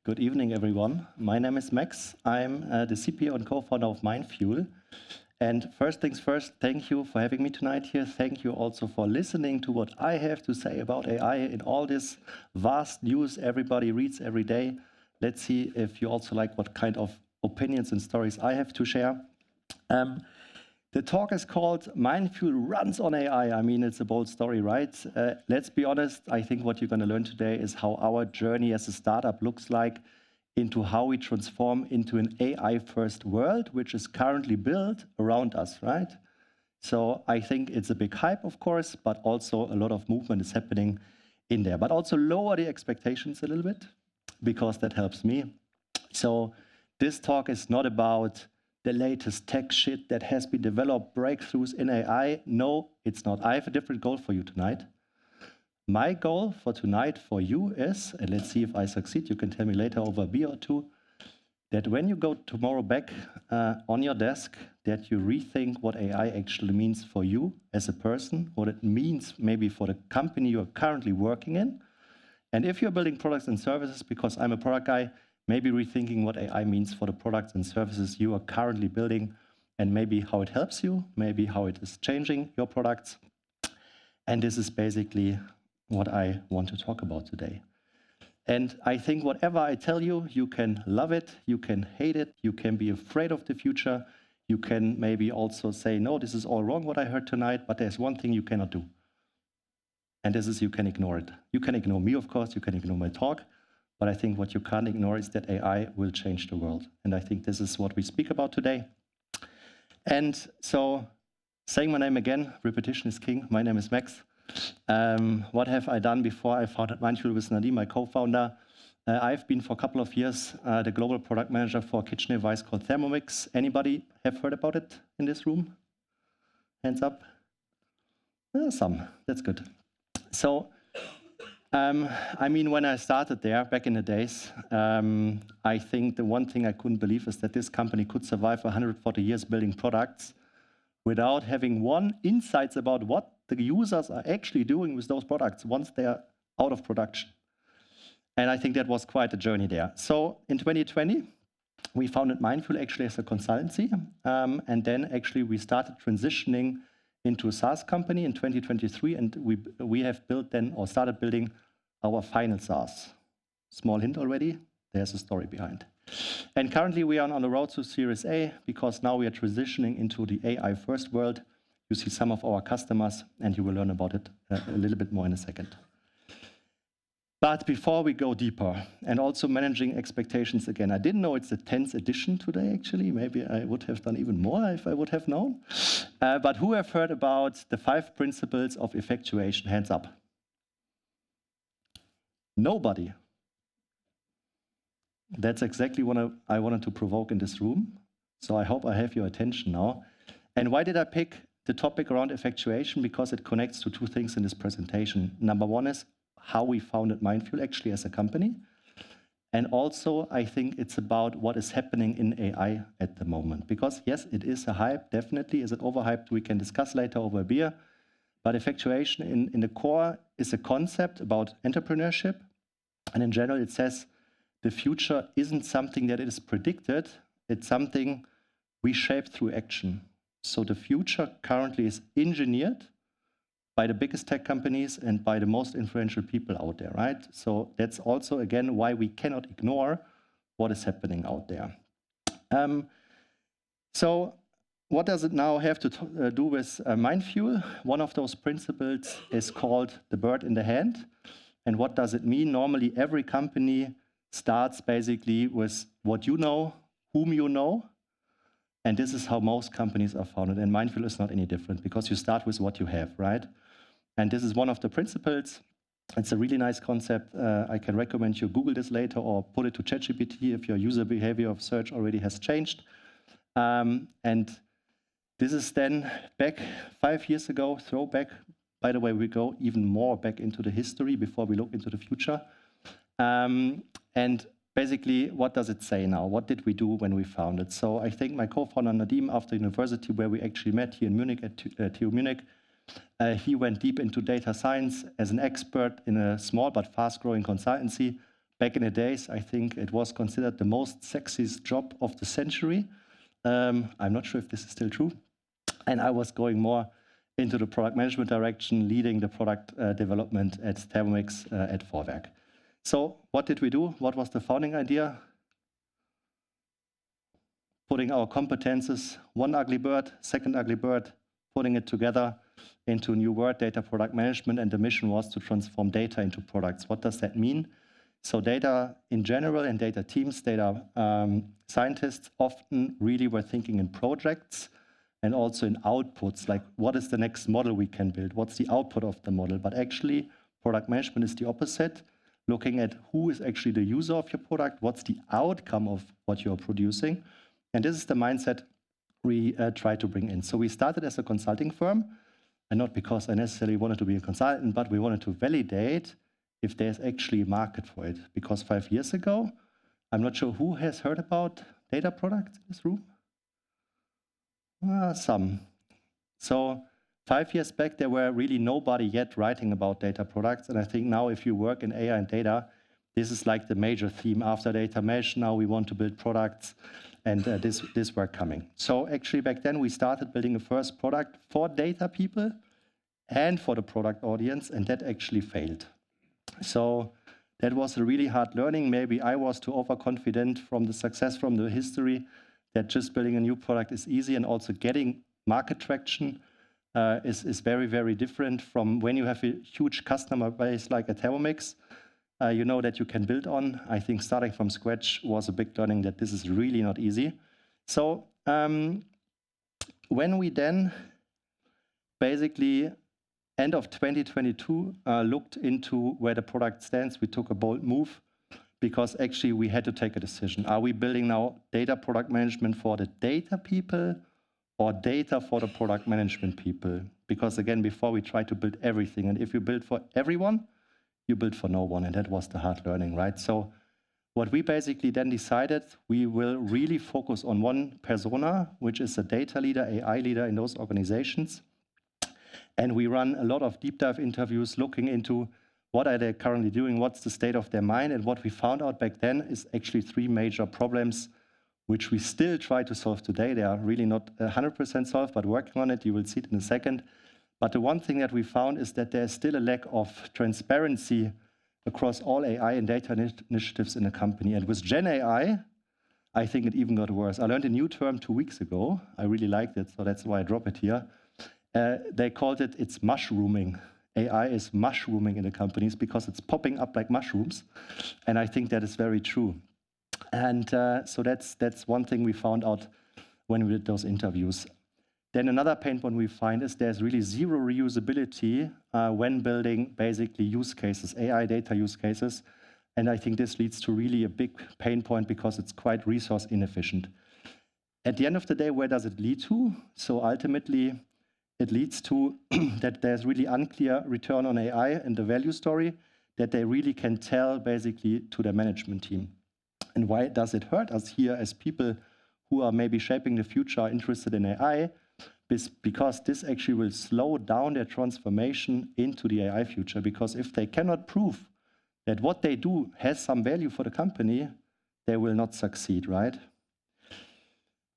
Good evening, everyone. My name is Max. I'm the CPO and co-founder of Mindfuel. And first things first, thank you for having me tonight here. Thank you also for listening to what I have to say about AI in all this vast news everybody reads every day. Let's see if you also like what kind of opinions and stories I have to share. The talk is called Mindfuel Runs on AI. I mean, it's a bold story, right? Let's be honest. I think what you're going to learn today is how our journey as a startup looks like into how we transform into an AI-first world, which is currently built around us, right? So I think it's a big hype, of course, but also a lot of movement is happening in there. But also lower the expectations a little bit, because that helps me. So this talk is not about the latest tech shit that has been developed, breakthroughs in AI. No, it's not. I have a different goal for you tonight. My goal for tonight for you is, and let's see if I succeed, you can tell me later over a beer or two, that when you go tomorrow back on your desk, that you rethink what AI actually means for you as a person, what it means maybe for the company you're currently working in. And if you're building products and services, because I'm a product guy, maybe rethinking what AI means for the products and services you are currently building, and maybe how it helps you, maybe how it is changing your products. And this is basically what I want to talk about today. And I think whatever I tell you, you can love it, you can hate it, you can be afraid of the future, you can maybe also say, no, this is all wrong what I heard tonight, but there's one thing you cannot do. And this is you can ignore it. You can ignore me, of course, you can ignore my talk, but I think what you can't ignore is that AI will change the world. And I think this is what we speak about today. And so, saying my name again, repetition is king. My name is Max. What have I done before I founded Mindfuel with Nadim, my co-founder? I've been for a couple of years the global product manager for a kitchen device called Thermomix. Anybody have heard about it in this room? Hands up. Some. That's good. So, I mean, when I started there back in the days, I think the one thing I couldn't believe is that this company could survive 140 years building products without having one insights about what the users are actually doing with those products once they're out of production. And I think that was quite a journey there. So in 2020, we founded Mindfuel actually as a consultancy. And then actually we started transitioning into a SaaS company in 2023. And we have built then, or started building, our final SaaS. Small hint already, there's a story behind. And currently we are on the road to Series A, because now we are transitioning into the AI-first world. You see some of our customers, and you will learn about it a little bit more in a second. But before we go deeper, and also managing expectations again, I didn't know it's the 10th edition today, actually. Maybe I would have done even more if I would have known. But who have heard about the 5 principles of effectuation? Hands up. Nobody. That's exactly what I wanted to provoke in this room. So I hope I have your attention now. And why did I pick the topic around effectuation? Because it connects to 2 things in this presentation. Number 1 is how we founded Mindfuel actually as a company. And also, I think it's about what is happening in AI at the moment. Because yes, it is a hype, definitely. Is it overhyped? We can discuss later over a beer. But effectuation in the core is a concept about entrepreneurship. And in general, it says the future isn't something that is predicted. It's something we shape through action. So the future currently is engineered by the biggest tech companies and by the most influential people out there, right? So that's also, again, why we cannot ignore what is happening out there. So what does it now have to do with Mindfuel? One of those principles is called the bird in the hand. And what does it mean? Normally, every company starts basically with what you know, whom you know. And this is how most companies are founded. And Mindfuel is not any different, because you start with what you have, right? And this is one of the principles. It's a really nice concept. I can recommend you Google this later or put it to ChatGPT if your user behavior of search already has changed. And this is then back 5 years ago, throwback. By the way, we go even more back into the history before we look into the future. And basically, what does it say now? What did we do when we founded? So I think my co-founder Nadim, after university, where we actually met here in Munich at TU Munich, he went deep into data science as an expert in a small but fast-growing consultancy. Back in the days, I think it was considered the most sexiest job of the century. I'm not sure if this is still true. And I was going more into the product management direction, leading the product development at Thermomix at Vorwerk. So what did we do? What was the founding idea? Putting our competences, one ugly bird, second ugly bird, putting it together into a new word, data product management, and the mission was to transform data into products. What does that mean? So data in general and data teams, data scientists often really were thinking in projects and also in outputs, like what is the next model we can build? What's the output of the model? But actually, product management is the opposite, looking at who is actually the user of your product, what's the outcome of what you're producing. And this is the mindset we try to bring in. So we started as a consulting firm, and not because I necessarily wanted to be a consultant, but we wanted to validate if there's actually a market for it. Because 5 years ago, I'm not sure who has heard about data products in this room? Some. So 5 years back, there were really nobody yet writing about data products. And I think now if you work in AI and data, this is like the major theme. After data mesh, now we want to build products. And this were coming. So actually back then, we started building a first product for data people and for the product audience, and that actually failed. So that was a really hard learning. Maybe I was too overconfident from the success from the history that just building a new product is easy, and also getting market traction is very, very different from when you have a huge customer base like a Thermomix, you know that you can build on. I think starting from scratch was a big learning that this is really not easy. So when we then basically end of 2022 looked into where the product stands, we took a bold move because actually we had to take a decision. Are we building now data product management for the data people or data for the product management people? Because again, before we tried to build everything, and if you build for everyone, you build for no one, and that was the hard learning, right? So what we basically then decided, we will really focus on one persona, which is a data leader, AI leader in those organizations. And we run a lot of deep dive interviews looking into what are they currently doing, what's the state of their mind. And what we found out back then is actually 3 major problems, which we still try to solve today. They are really not 100% solved, but working on it. You will see it in a second. But the one thing that we found is that there's still a lack of transparency across all AI and data initiatives in a company. And with GenAI, I think it even got worse. I learned a new term 2 weeks ago. I really liked it, so that's why I drop it here. They called it, it's mushrooming. AI is mushrooming in the companies because it's popping up like mushrooms. And I think that is very true. And so that's one thing we found out when we did those interviews. Then another pain point we find is there's really zero reusability when building basically use cases, AI data use cases. And I think this leads to really a big pain point because it's quite resource inefficient. At the end of the day, where does it lead to? So ultimately, it leads to that there's really unclear return on AI and the value story that they really can tell basically to their management team. And why does it hurt us here as people who are maybe shaping the future interested in AI? Because this actually will slow down their transformation into the AI future. Because if they cannot prove that what they do has some value for the company, they will not succeed, right?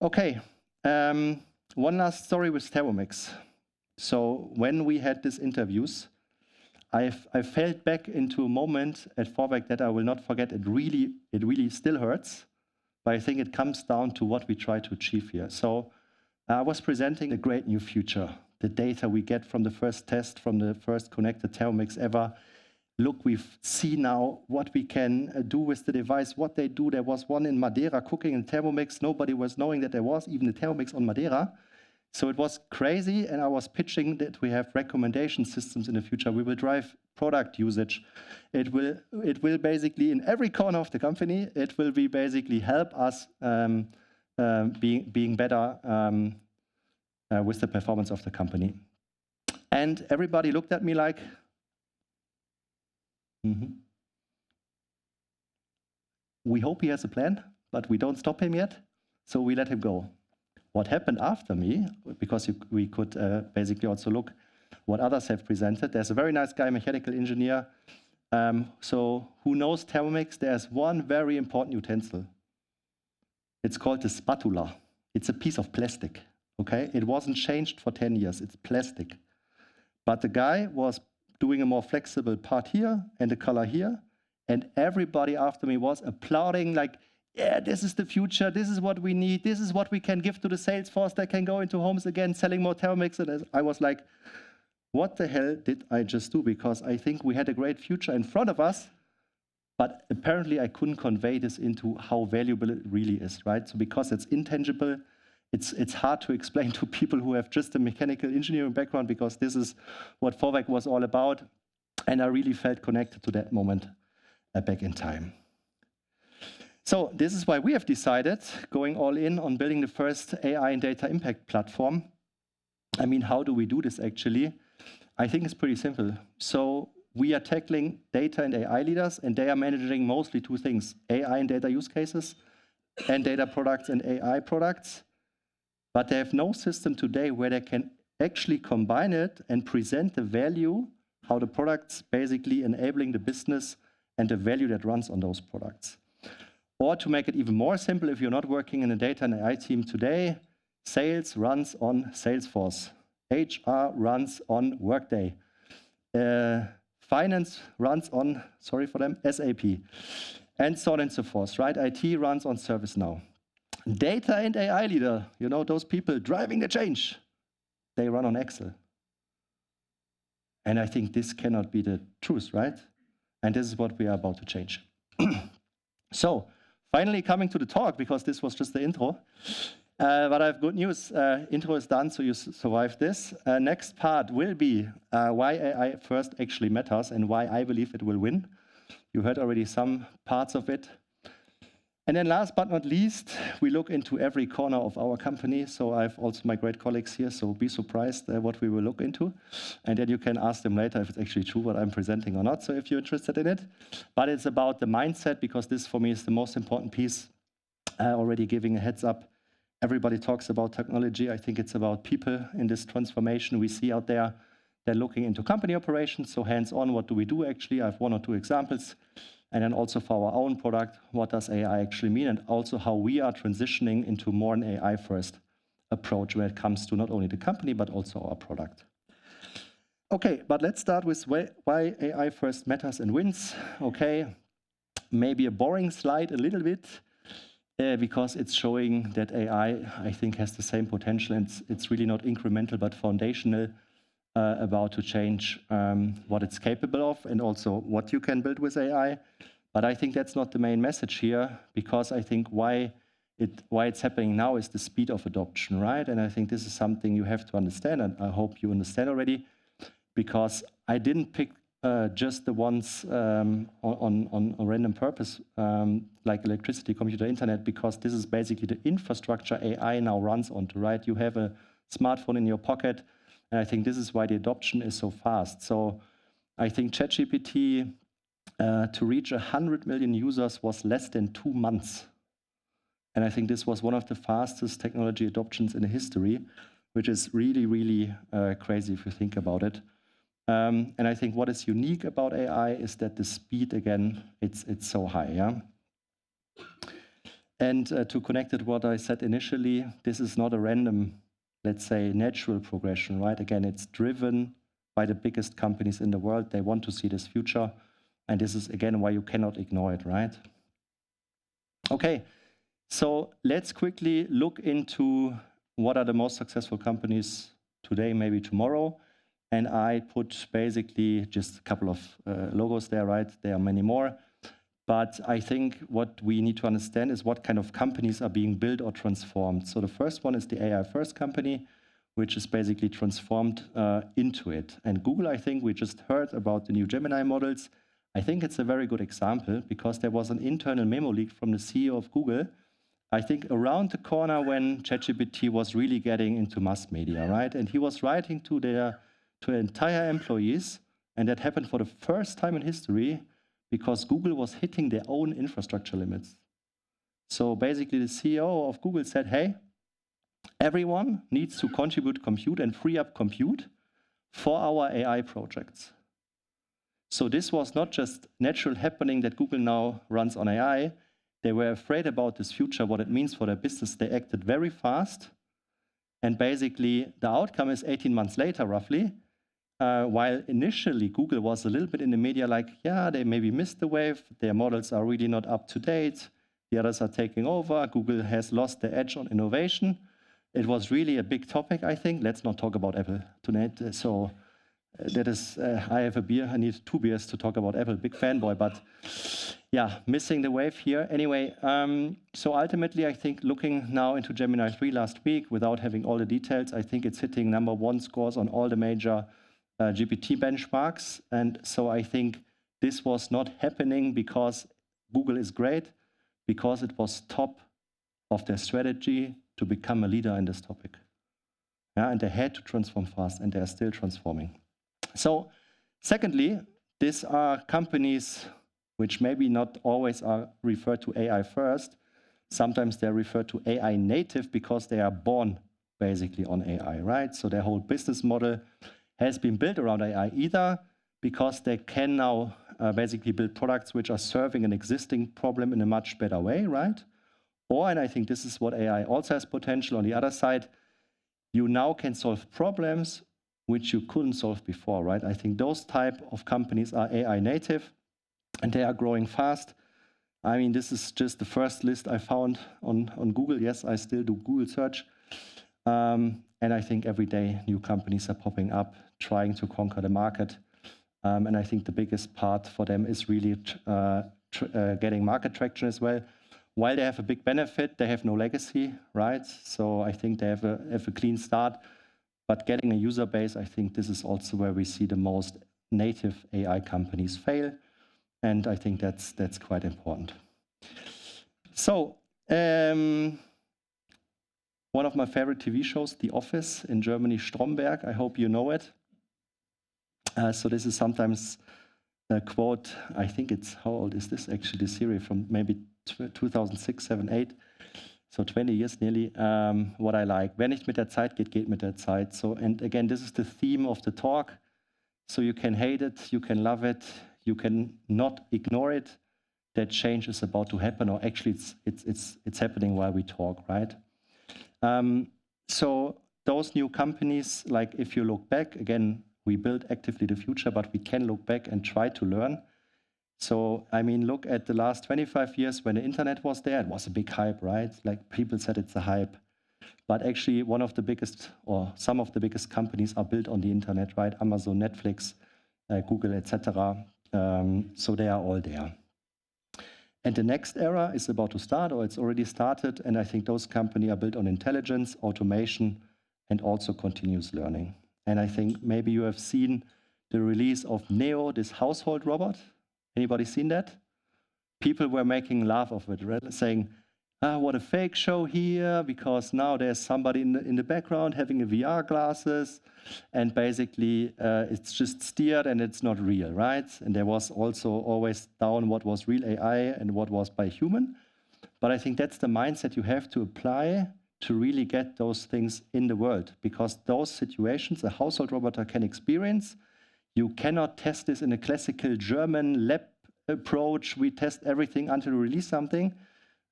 Okay, one last story with Thermomix. So when we had these interviews, I fell back into a moment at Vorwerk that I will not forget. It really still hurts, but I think it comes down to what we try to achieve here. So I was presenting a great new future, the data we get from the first test, from the first connected Thermomix ever. Look, we've seen now what we can do with the device, what they do. There was one in Madeira cooking in Thermomix. Nobody was knowing that there was even a Thermomix on Madeira. So it was crazy, and I was pitching that we have recommendation systems in the future. We will drive product usage. It will basically, in every corner of the company, it will be basically help us being better with the performance of the company. And everybody looked at me like, we hope he has a plan, but we don't stop him yet, so we let him go. What happened after me, because we could basically also look what others have presented. There's a very nice guy, mechanical engineer, So who knows Thermomix? There's one very important utensil. It's called the spatula. It's a piece of plastic, okay? It wasn't changed for 10 years, it's plastic. But the guy was doing a more flexible part here and the color here, and everybody after me was applauding like, yeah, this is the future, this is what we need, this is what we can give to the sales force that can go into homes again, selling more Thermomix. And I was like, what the hell did I just do? Because I think we had a great future in front of us, but apparently I couldn't convey this into how valuable it really is, right? So because it's intangible, it's hard to explain to people who have just a mechanical engineering background, because this is what Vorwerk was all about. And I really felt connected to that moment back in time. So this is why we have decided going all in on building the first AI and data impact platform. I mean, how do we do this actually? I think it's pretty simple. So we are tackling data and AI leaders, and they are managing mostly two things: AI and data use cases, and data products and AI products. But they have no system today where they can actually combine it and present the value, how the products basically enabling the business and the value that runs on those products. Or to make it even more simple, if you're not working in a data and AI team today, sales runs on Salesforce. HR runs on Workday. Finance runs on, sorry for them, SAP. And so on and so forth, right? IT runs on ServiceNow. Data and AI leader, you know, those people driving the change, they run on Excel. And I think this cannot be the truth, right? And this is what we are about to change. So, finally coming to the talk, because this was just the intro. But I have good news. Intro is done, so you survived this. Next part will be why AI first actually matters and why I believe it will win. You heard already some parts of it. And then last but not least, we look into every corner of our company. So I have also my great colleagues here, so be surprised what we will look into. And then you can ask them later if it's actually true what I'm presenting or not, so if you're interested in it. But it's about the mindset, because this for me is the most important piece. Already giving a heads up. Everybody talks about technology. I think it's about people in this transformation we see out there. They're looking into company operations, so hands-on, what do we do actually? I have one or two examples. And then also for our own product, what does AI actually mean? And also how we are transitioning into more an AI-first approach when it comes to not only the company, but also our product. Okay, but let's start with why AI first matters and wins. Okay, maybe a boring slide a little bit, because it's showing that AI, I think, has the same potential. And it's really not incremental, but foundational, about to change what it's capable of and also what you can build with AI. But I think that's not the main message here, because I think why it's happening now is the speed of adoption, right? And I think this is something you have to understand, and I hope you understand already, because I didn't pick just the ones on random purpose, like electricity, computer, internet, because this is basically the infrastructure AI now runs onto, right? You have a smartphone in your pocket, and I think this is why the adoption is so fast. So I think ChatGPT, to reach 100 million users was less than 2 months. And I think this was one of the fastest technology adoptions in history, which is really, really crazy if you think about it. And I think what is unique about AI is that the speed, again, it's so high, yeah? And to connect it what I said initially, this is not a random, let's say, natural progression, right? Again, it's driven by the biggest companies in the world. They want to see this future. And this is, again, why you cannot ignore it, right? Okay, so let's quickly look into what are the most successful companies today, maybe tomorrow. And I put basically just a couple of logos there, right? There are many more. But I think what we need to understand is what kind of companies are being built or transformed. So the first one is the AI first company, which is basically transformed into it. And Google, I think we just heard about the new Gemini models. I think it's a very good example, because there was an internal memo leak from the CEO of Google, I think around the corner when ChatGPT was really getting into mass media, right? And he was writing to their entire employees, and that happened for the first time in history, because Google was hitting their own infrastructure limits. So basically the CEO of Google said, hey, everyone needs to contribute compute and free up compute for our AI projects. So this was not just natural happening that Google now runs on AI. They were afraid about this future, what it means for their business. They acted very fast. And basically, the outcome is 18 months later, roughly. While initially Google was a little bit in the media like, yeah, they maybe missed the wave. Their models are really not up to date. The others are taking over. Google has lost the edge on innovation. It was really a big topic, I think. Let's not talk about Apple tonight. So that is, I have a beer. I need 2 beers to talk about Apple. Big fanboy, but yeah, missing the wave here. Anyway, so ultimately, I think looking now into Gemini 3 last week, without having all the details, I think it's hitting #1 scores on all the major GPT benchmarks. And so I think this was not happening because Google is great, because it was top of their strategy to become a leader in this topic. Yeah, and they had to transform fast, and they are still transforming. So secondly, these are companies which maybe not always are referred to AI first. Sometimes they're referred to AI native because they are born basically on AI, right? So their whole business model has been built around AI, either because they can now basically build products which are serving an existing problem in a much better way, right? Or, and I think this is what AI also has potential on the other side, you now can solve problems which you couldn't solve before, right? I think those type of companies are AI native, and they are growing fast. I mean, this is just the first list I found on Google. Yes, I still do Google search. And I think every day new companies are popping up, trying to conquer the market. And I think the biggest part for them is really getting market traction as well. While they have a big benefit, they have no legacy, right? So I think they have a clean start. But getting a user base, I think this is also where we see the most native AI companies fail. And I think that's quite important. So one of my favorite TV shows, The Office in Germany, Stromberg. I hope you know it. So this is sometimes a quote. I think it's, how old is this actually, the series from maybe 2006, 7, 8. So 20 years nearly. What I like. Wer nicht mit der Zeit geht, geht mit der Zeit. So, and again, this is the theme of the talk. So you can hate it, you can love it, you can not ignore it. That change is about to happen, or actually it's happening while we talk, right? So those new companies, like if you look back, again, we build actively the future, but we can look back and try to learn. So, I mean, look at the last 25 years when the internet was there, it was a big hype, right? Like people said it's a hype. But actually one of the biggest, or some of the biggest companies are built on the internet, right? Amazon, Netflix, Google, etc. So they are all there. And the next era is about to start, or it's already started. And I think those companies are built on intelligence, automation, and also continuous learning. And I think maybe you have seen the release of Neo, this household robot. Anybody seen that? People were making laugh of it, right? Saying, what a fake show here, because now there's somebody in the background having a VR glasses, and basically it's just steered and it's not real, right? And there was also always down what was real AI and what was by human. But I think that's the mindset you have to apply to really get those things in the world, because those situations a household robot can experience. You cannot test this in a classical German lab approach. We test everything until we release something.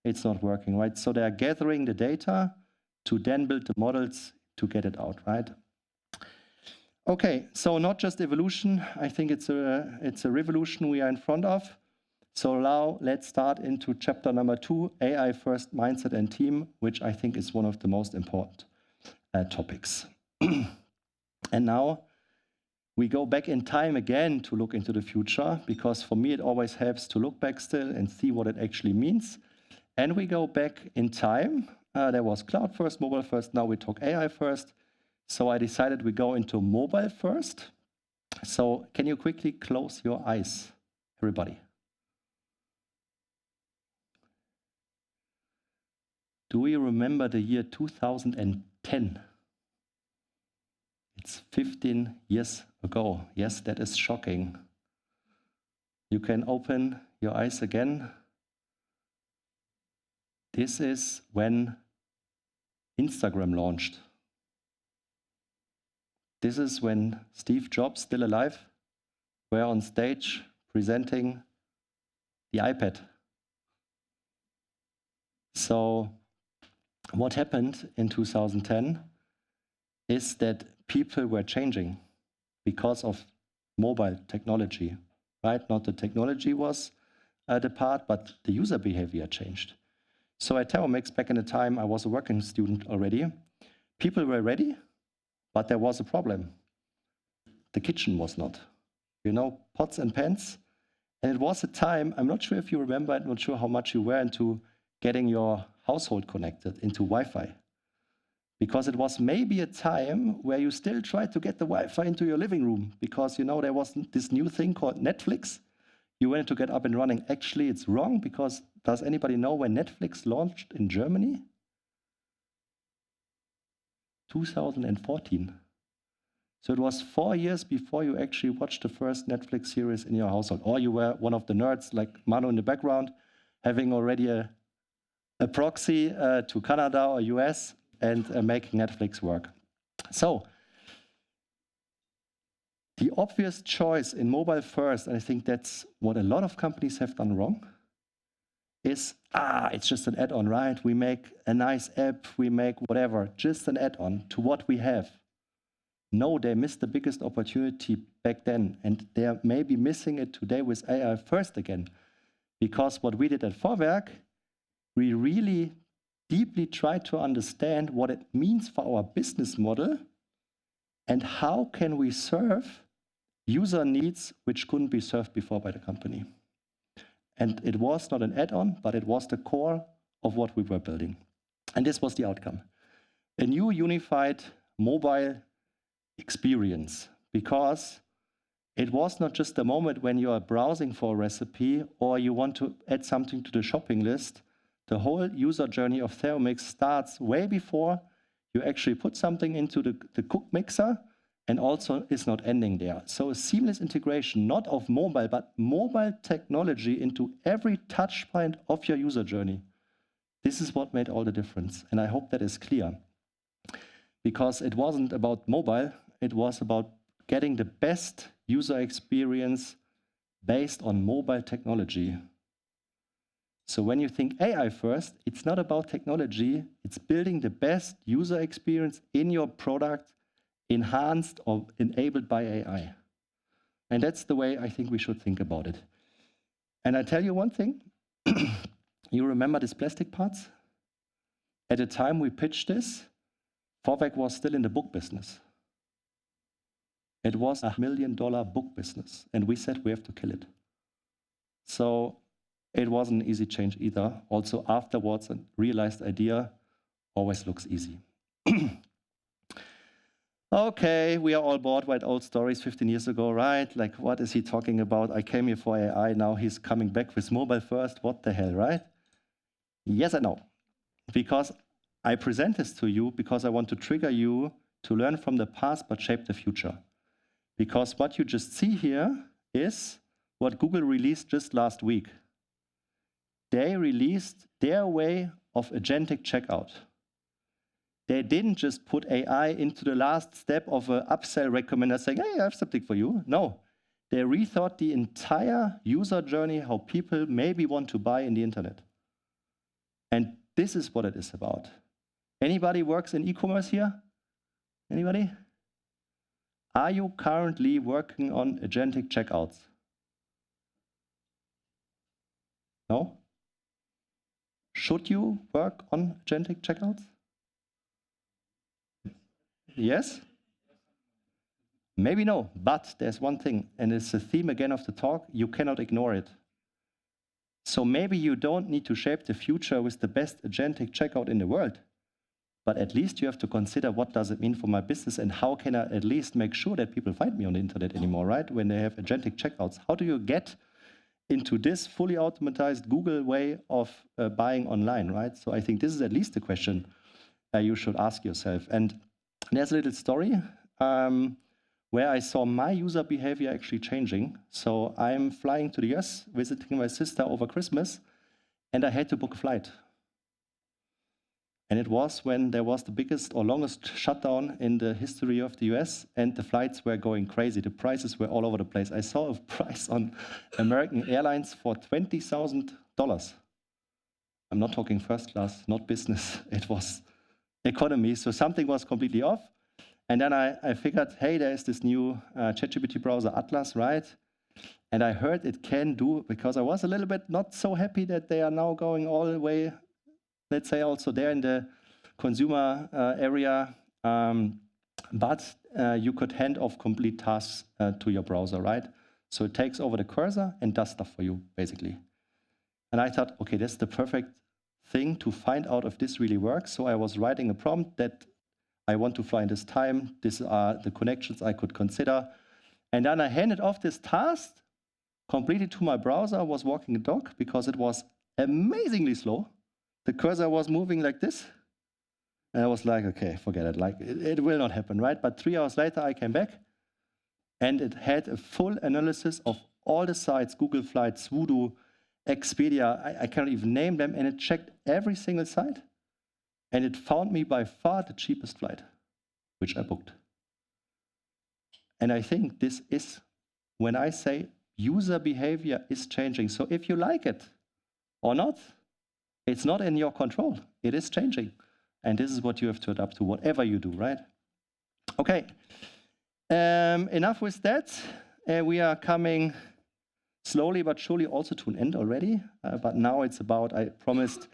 It's not working, right? So they are gathering the data to then build the models to get it out, right? Okay, so not just evolution. I think it's a revolution we are in front of. So now let's start into chapter number 2, AI first mindset and team, which I think is one of the most important topics. And now we go back in time again to look into the future, because for me it always helps to look back still and see what it actually means. And we go back in time. There was cloud first, mobile first. Now we talk AI first. So I decided we go into mobile first. So can you quickly close your eyes, everybody? Do you remember the year 2010? It's 15 years ago. Yes, that is shocking. You can open your eyes again. This is when Instagram launched. This is when Steve Jobs, still alive, were on stage presenting the iPad. So what happened in 2010 is that people were changing because of mobile technology, right? Not the technology was the part, but the user behavior changed. So at Thermomix, back in the time, I was a working student already. People were ready, but there was a problem. The kitchen was not. You know, pots and pans. And it was a time, I'm not sure if you remember, I'm not sure how much you were into getting your household connected into Wi-Fi. Because it was maybe a time where you still tried to get the Wi-Fi into your living room, because, you know, there was this new thing called Netflix. You wanted to get up and running. Actually, it's wrong, because does anybody know when Netflix launched in Germany? 2014. So it was 4 years before you actually watched the first Netflix series in your household. Or you were one of the nerds like Manu in the background, having already a proxy to Canada or US and making Netflix work. So the obvious choice in mobile first, and I think that's what a lot of companies have done wrong, is, it's just an add-on, right? We make a nice app, we make whatever, just an add-on to what we have. No, they missed the biggest opportunity back then, and they're maybe missing it today with AI first again. Because what we did at Vorwerk, we really deeply tried to understand what it means for our business model and how can we serve user needs which couldn't be served before by the company. And it was not an add-on, but it was the core of what we were building. And this was the outcome. A new unified mobile experience, because it was not just a moment when you are browsing for a recipe or you want to add something to the shopping list. The whole user journey of Thermomix starts way before you actually put something into the cook mixer, and also is not ending there. So a seamless integration, not of mobile, but mobile technology into every touch point of your user journey. This is what made all the difference, and I hope that is clear. Because it wasn't about mobile, it was about getting the best user experience based on mobile technology. So when you think AI first, it's not about technology, it's building the best user experience in your product, enhanced or enabled by AI. And that's the way I think we should think about it. And I tell you one thing, you remember these plastic parts? At the time we pitched this, Vorwerk was still in the book business. It was $1 million book business, and we said we have to kill it. So it wasn't an easy change either. Also afterwards, a realized idea always looks easy. Okay, we are all bored by old stories 15 years ago, right? Like, what is he talking about? I came here for AI, now he's coming back with mobile first. What the hell, right? Yes and no. Because I present this to you because I want to trigger you to learn from the past but shape the future. Because what you just see here is what Google released just last week. They released their way of agentic checkout. They didn't just put AI into the last step of an upsell recommender saying, hey, I have something for you. No, they rethought the entire user journey, how people maybe want to buy in the internet. And this is what it is about. Anybody works in e-commerce here? Anybody? Are you currently working on agentic checkouts? No? Should you work on agentic checkouts? Yes? Maybe no, but there's one thing, and it's the theme again of the talk, you cannot ignore it. So maybe you don't need to shape the future with the best agentic checkout in the world, but at least you have to consider what does it mean for my business and how can I at least make sure that people find me on the internet anymore, right? When they have agentic checkouts. How do you get into this fully automatized Google way of buying online, right? So I think this is at least a question you should ask yourself. And there's a little story where I saw my user behavior actually changing. So I'm flying to the US, visiting my sister over Christmas, and I had to book a flight. And it was when there was the biggest or longest shutdown in the history of the US, and the flights were going crazy. The prices were all over the place. I saw a price on American Airlines for $20,000. I'm not talking first class, not business. It was economy. So something was completely off. And then I figured, hey, there's this new ChatGPT browser, Atlas, right? And I heard it can do, because I was a little bit not so happy that they are now going all the way, let's say also there in the consumer area. But you could hand off complete tasks to your browser, right? So it takes over the cursor and does stuff for you, basically. And I thought, okay, that's the perfect thing to find out if this really works. So I was writing a prompt that I want to fly in this time. These are the connections I could consider. And then I handed off this task completely to my browser. I was walking a dog because it was amazingly slow. The cursor was moving like this. And I was like, okay, forget it. Like, it will not happen, right? But 3 hours later, I came back, and it had a full analysis of all the sites, Google Flights, Voodoo, Expedia, I cannot even name them, and it checked every single site, and it found me by far the cheapest flight, which I booked. And I think this is when I say user behavior is changing. So if you like it or not, it's not in your control. It is changing. And this is what you have to adapt to, whatever you do, right? Okay, enough with that. We are coming slowly but surely also to an end already. But now it's about, I promised,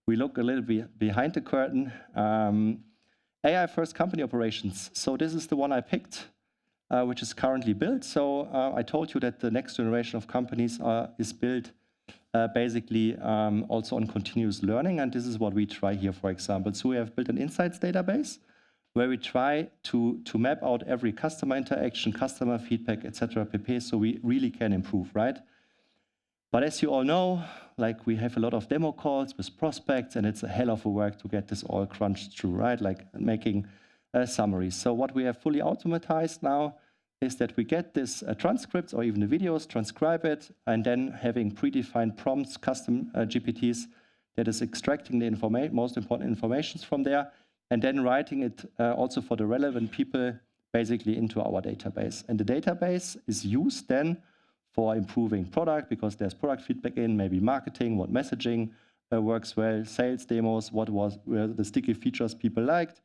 we look a little bit behind the curtain. AI first company operations. So this is the one I picked, which is currently built. So I told you that the next generation of companies is built basically also on continuous learning. And this is what we try here, for example. So we have built an insights database where we try to map out every customer interaction, customer feedback, etc., pp, so we really can improve, right? But as you all know, like, we have a lot of demo calls with prospects, and it's a hell of a work to get this all crunched through, right? Like making summaries. So what we have fully automatized now is that we get this transcripts or even the videos, transcribe it, and then having predefined prompts, custom GPTs that is extracting the most important information from there, and then writing it also for the relevant people basically into our database. And the database is used then for improving product, because there's product feedback in, maybe marketing, what messaging works well, sales demos, were the sticky features people liked.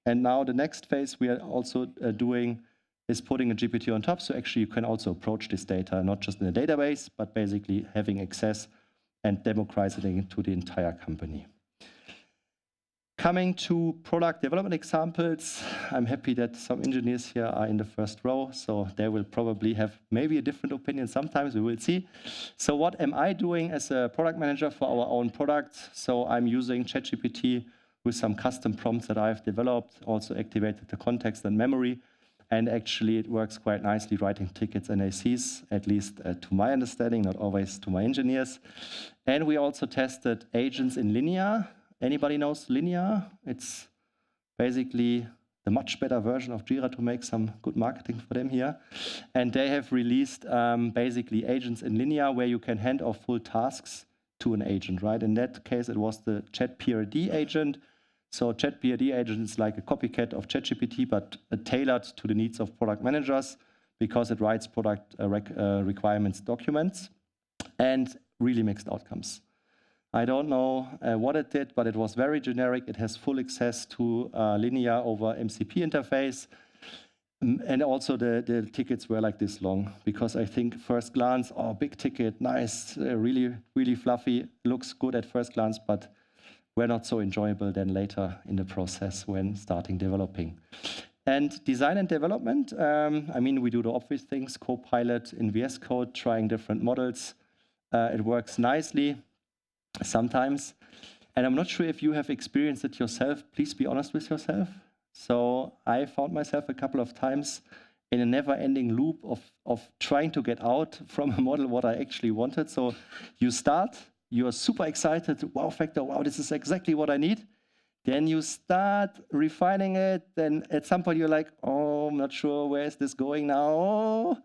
And now the next phase we are also doing is putting a GPT on top. So actually you can also approach this data, not just in a database, but basically having access and democratizing it to the entire company. Coming to product development examples, I'm happy that some engineers here are in the first row, so they will probably have maybe a different opinion sometimes, we will see. So what am I doing as a product manager for our own product? So I'm using ChatGPT with some custom prompts that I've developed, also activated the context and memory, and actually it works quite nicely writing tickets and ACs, at least to my understanding, not always to my engineers. And we also tested agents in Linear. Anybody knows Linear? It's basically the much better version of Jira, to make some good marketing for them here. And they have released basically agents in Linear where you can hand off full tasks to an agent, right? In that case, it was the ChatPRD agent. So ChatPRD agent is like a copycat of ChatGPT, but tailored to the needs of product managers, because it writes product requirements documents and really mixed outcomes. I don't know what it did, but it was very generic. It has full access to Linear over MCP interface. And also the tickets were like this long, because I think first glance, oh, big ticket, nice, really, really fluffy, looks good at first glance, but were not so enjoyable then later in the process when starting developing. And design and development, I mean, we do the obvious things, Copilot in VS Code, trying different models. It works nicely sometimes. And I'm not sure if you have experienced it yourself. Please be honest with yourself. So I found myself a couple of times in a never-ending loop of trying to get out from a model what I actually wanted. So you start, you're super excited, wow factor, wow, this is exactly what I need. Then you start refining it. Then at some point you're like, oh, I'm not sure, where is this going now?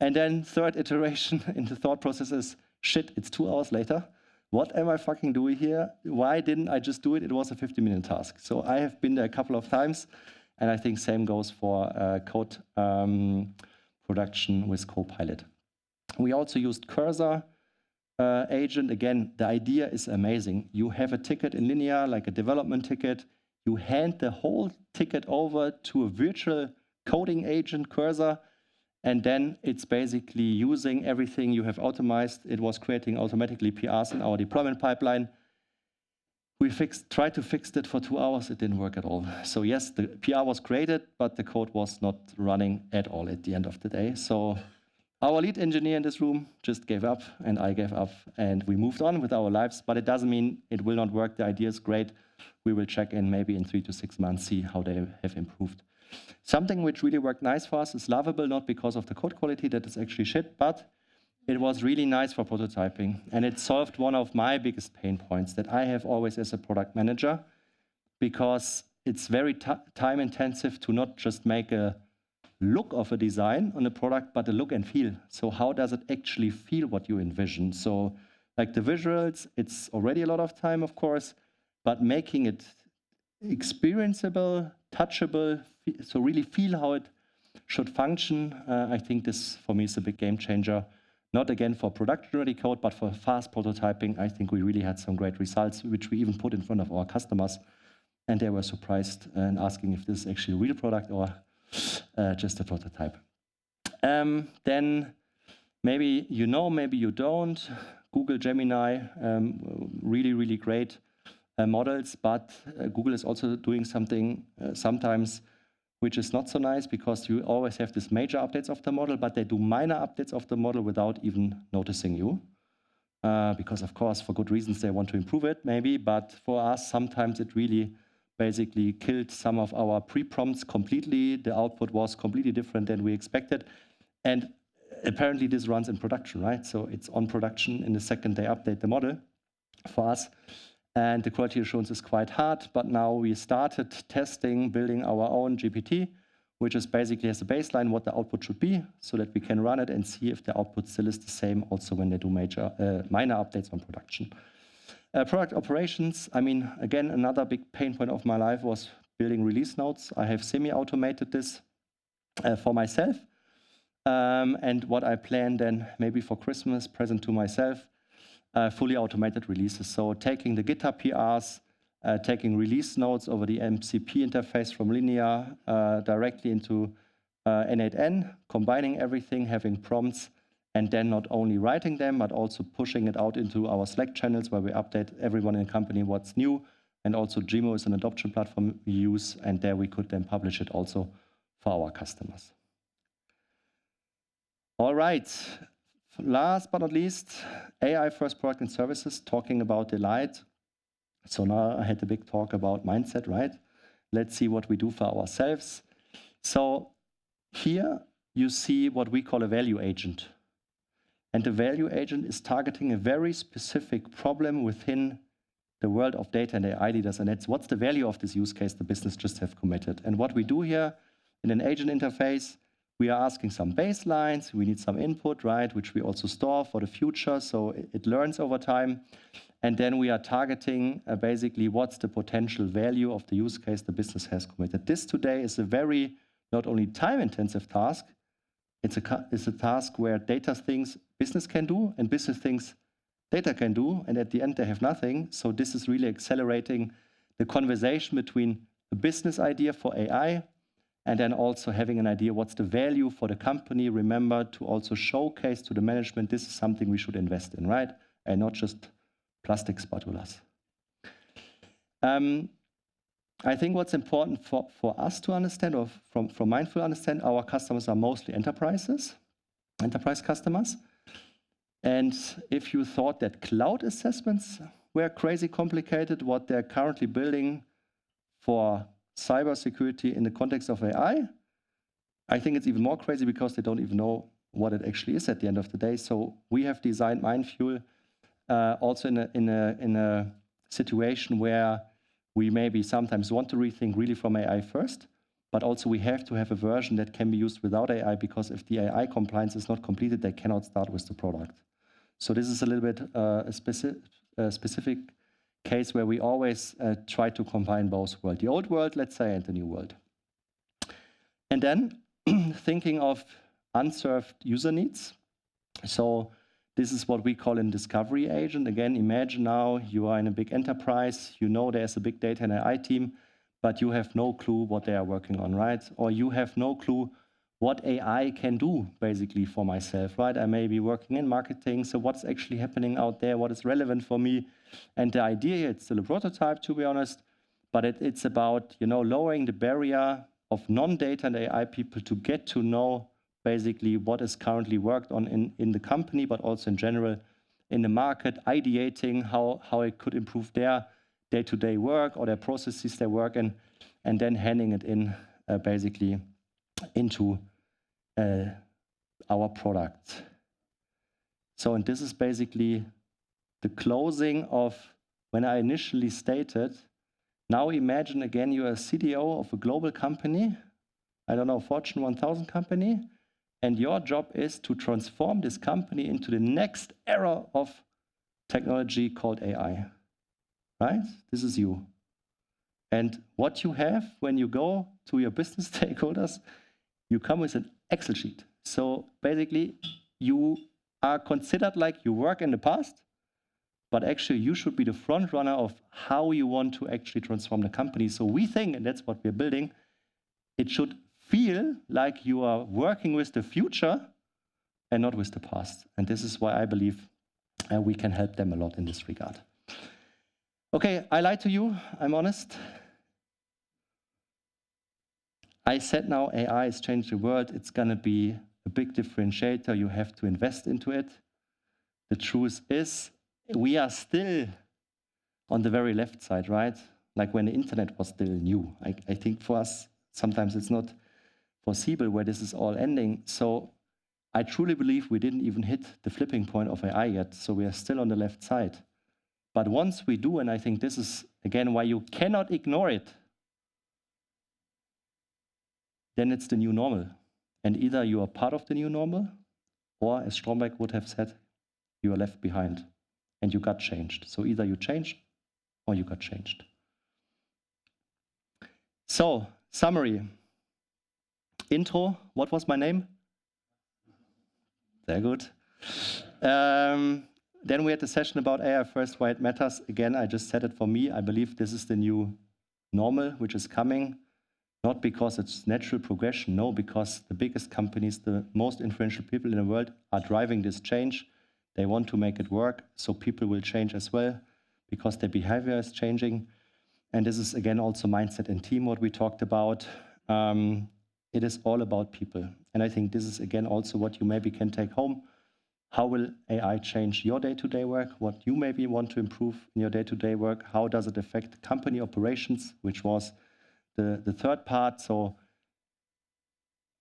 And then third iteration in the thought process is, shit, it's 2 hours later. what am I fucking doing here? Why didn't I just do it? It was a 50-minute task. So I have been there a couple of times, and I think same goes for code production with Copilot. We also used Cursor agent. Again, the idea is amazing. You have a ticket in Linear, like a development ticket. You hand the whole ticket over to a virtual coding agent, Cursor, and then it's basically using everything you have optimized. It was creating automatically PRs in our deployment pipeline. We tried to fix it for 2 hours. It didn't work at all. So yes, the PR was created, but the code was not running at all at the end of the day. So our lead engineer in this room just gave up, and I gave up, and we moved on with our lives. But it doesn't mean it will not work. The idea is great. We will check in maybe in 3 to 6 months, see how they have improved. Something which really worked nice for us is Lovable, not because of the code quality, that is actually shit, but it was really nice for prototyping. And it solved one of my biggest pain points that I have always as a product manager, because it's very time intensive to not just make a look of a design on a product, but a look and feel. So how does it actually feel what you envision? So like the visuals, it's already a lot of time, of course, but making it experienceable, touchable, so really feel how it should function. I think this, for me, is a big game changer. Not again for production-ready code, but for fast prototyping. I think we really had some great results, which we even put in front of our customers. And they were surprised and asking if this is actually a real product or just a prototype. Then maybe you know, maybe you don't. Google Gemini, really, really great models, but Google is also doing something sometimes which is not so nice, because you always have these major updates of the model, but they do minor updates of the model without even noticing you. Because of course, for good reasons, they want to improve it maybe, but for us, sometimes it really basically killed some of our pre-prompts completely. The output was completely different than we expected. And apparently this runs in production, right? So it's on production in the second they update the model for us. And the quality assurance is quite hard, but now we started testing, building our own GPT, which is basically as a baseline what the output should be, so that we can run it and see if the output still is the same also when they do minor updates on production. Product operations, I mean, again, another big pain point of my life was building release notes. I have semi-automated this for myself. And what I plan then, maybe for Christmas, present to myself, fully automated releases. So taking the GitHub PRs, taking release notes over the MCP interface from Linear directly into N8N, combining everything, having prompts, and then not only writing them, but also pushing it out into our Slack channels where we update everyone in the company what's new. And also Gmo is an adoption platform we use, and there we could then publish it also for our customers. All right. Last but not least, AI first product and services, talking about delight. So now I had a big talk about mindset, right? Let's see what we do for ourselves. So here you see what we call a value agent. And the value agent is targeting a very specific problem within the world of data and AI leaders. And that's what's the value of this use case the business just have committed. And what we do here in an agent interface, we are asking some baselines, we need some input, right, which we also store for the future, so it learns over time. And then we are targeting basically what's the potential value of the use case the business has committed. This today is a very, not only time-intensive task, it's a task where data things business can do, and business things data can do, and at the end they have nothing. So this is really accelerating the conversation between a business idea for AI and then also having an idea what's the value for the company. Remember to also showcase to the management this is something we should invest in, right? And not just plastic spatulas. I think what's important for us to understand, or from Mindfuel understand, our customers are mostly enterprise customers. And if you thought that cloud assessments were crazy complicated, what they're currently building for cybersecurity in the context of AI, I think it's even more crazy because they don't even know what it actually is at the end of the day. So we have designed Mindfuel also in a situation where we maybe sometimes want to rethink really from AI first, but also we have to have a version that can be used without AI, because if the AI compliance is not completed, they cannot start with the product. So this is a little bit a specific case where we always try to combine both worlds, the old world, let's say, and the new world. And then thinking of unserved user needs. So this is what we call a discovery agent. Again, imagine now you are in a big enterprise, you know there's a big data and AI team, but you have no clue what they are working on, right? Or you have no clue what AI can do, basically, for myself, right? I may be working in marketing, so what's actually happening out there, what is relevant for me? And the idea here, it's still a prototype, to be honest, but it's about, lowering the barrier of non-data and AI people to get to know basically what is currently worked on in the company, but also in general in the market, ideating how it could improve their day-to-day work or their processes, their work, and then handing it in basically into our product. So, and this is basically the closing of when I initially stated, now imagine again you're a CDO of a global company, I don't know, Fortune 1000 company, and your job is to transform this company into the next era of technology called AI, right? This is you. And what you have when you go to your business stakeholders, you come with an Excel sheet. So basically, you are considered like you work in the past, but actually you should be the front runner of how you want to actually transform the company. So we think, and that's what we're building, it should feel like you are working with the future and not with the past. And this is why I believe we can help them a lot in this regard. Okay, I lied to you, I'm honest. I said now AI is changing the world. It's going to be a big differentiator. You have to invest into it. The truth is, we are still on the very left side, right? Like when the internet was still new. I think for us, sometimes it's not foreseeable where this is all ending. So I truly believe we didn't even hit the flipping point of AI yet. So we are still on the left side. But once we do, and I think this is, again, why you cannot ignore it, then it's the new normal. And either you are part of the new normal, or as Stromberg would have said, you are left behind and you got changed. So either you changed or you got changed. So, summary. Intro, what was my name? Very good. Then we had a session about AI first, why it matters. Again, I just said it for me. I believe this is the new normal, which is coming. Not because it's natural progression, no, because the biggest companies, the most influential people in the world are driving this change. They want to make it work, so people will change as well because their behavior is changing. And this is, again, also mindset and team, what we talked about. It is all about people. And I think this is, again, also what you maybe can take home. How will AI change your day-to-day work? What you maybe want to improve in your day-to-day work? How does it affect company operations, which was the third part. So,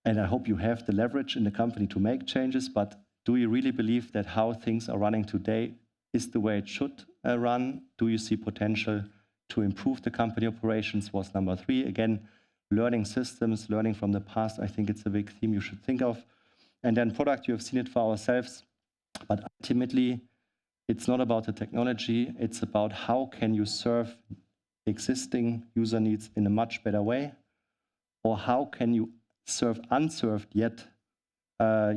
and I hope you have the leverage in the company to make changes, but do you really believe that how things are running today is the way it should run? Do you see potential to improve the company operations was number 3. Again, learning systems, learning from the past, I think it's a big theme you should think of. And then product, you have seen it for ourselves, but ultimately it's not about the technology, it's about how can you serve existing user needs in a much better way, or how can you serve unserved yet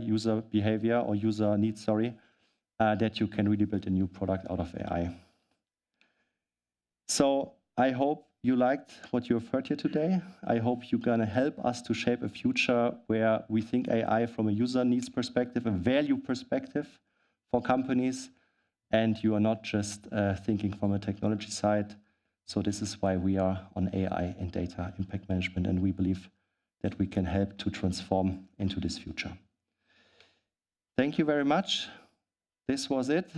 user behavior or user needs, that you can really build a new product out of AI. So I hope you liked what you have heard here today. I hope you're going to help us to shape a future where we think AI from a user needs perspective, a value perspective for companies, and you are not just thinking from a technology side. So this is why we are on AI and data impact management, and we believe that we can help to transform into this future. Thank you very much. This was it.